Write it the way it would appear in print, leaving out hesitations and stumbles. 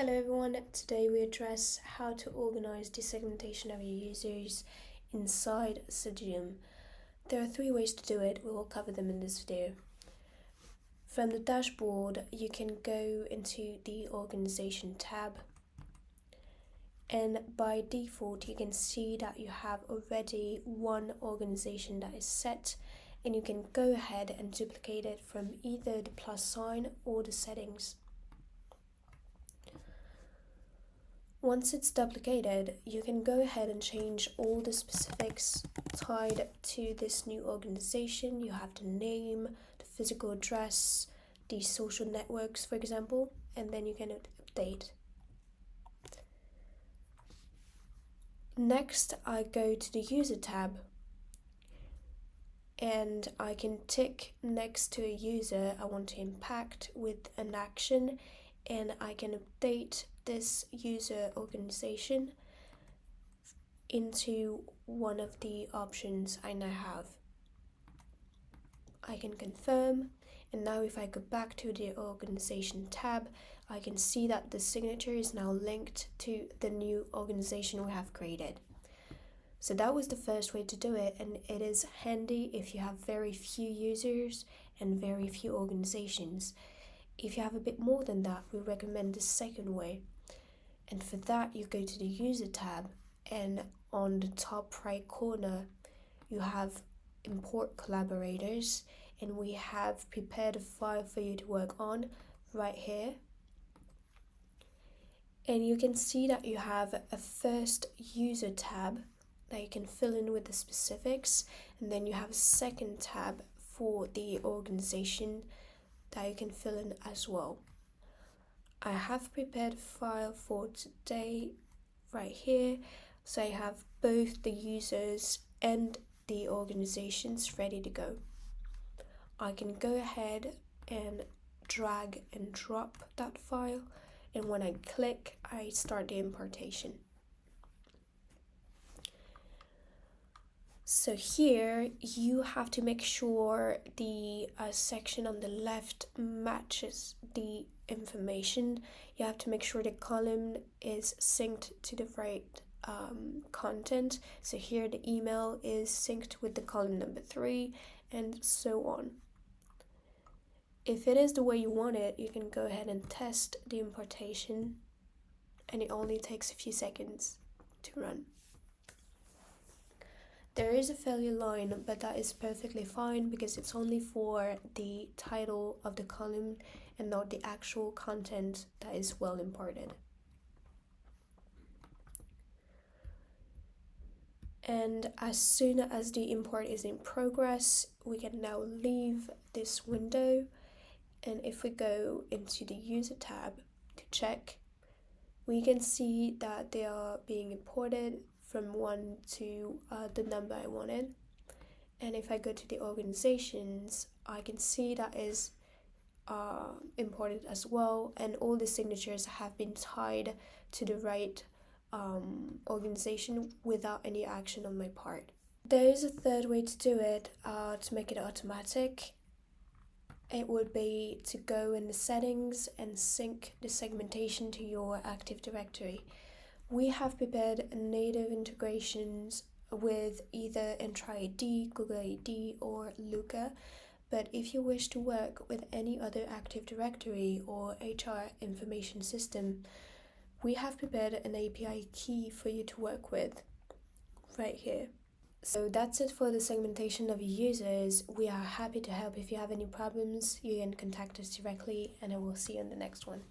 Hello everyone, today we address how to organize the segmentation of your users inside Sigilium. There are three ways to do it, we will cover them in this video. From the dashboard, you can go into the organization tab, and by default you can see that you have already one organization that is set, and you can go ahead and duplicate it from either the plus sign or the settings. Once it's duplicated, you can go ahead and change all the specifics tied to this new organization. You have the name, the physical address, the social networks, for example, and then you can update. Next, I go to the user tab and I can tick next to a user I want to impact with an action, and I can update this user organization into one of the options I now have. I can confirm, and now if I go back to the organization tab, I can see that the signature is now linked to the new organization we have created. So that was the first way to do it, and it is handy if you have very few users and very few organizations. If you have a bit more than that, we recommend the second way. And for that, you go to the user tab, and on the top right corner, you have import collaborators, and we have prepared a file for you to work on right here. And you can see that you have a first user tab that you can fill in with the specifics, and then you have a second tab for the organization that you can fill in as well. I have prepared a file for today right here, so I have both the users and the organizations ready to go. I can go ahead and drag and drop that file, and when I click, I start the importation. So here you have to make sure the section on the left matches the information. You have to make sure the column is synced to the right content. So here the email is synced with the column number 3, and so on. If it is the way you want it, you can go ahead and test the importation, and it only takes a few seconds to run. There is a failure line, but that is perfectly fine because it's only for the title of the column and not the actual content that is well imported. And as soon as the import is in progress, we can now leave this window, and if we go into the user tab to check, we can see that they are being imported from 1 to the number I wanted. And if I go to the organizations, I can see that is imported as well, and all the signatures have been tied to the right organization without any action on my part. There is a third way to do it to make it automatic. It would be to go in the settings and sync the segmentation to your Active Directory. We have prepared native integrations with either Entra ID, Google ID, or Luca, but if you wish to work with any other Active Directory or HR information system, we have prepared an API key for you to work with right here. So that's it for the segmentation of your users. We are happy to help. If you have any problems, you can contact us directly, and I will see you on the next one.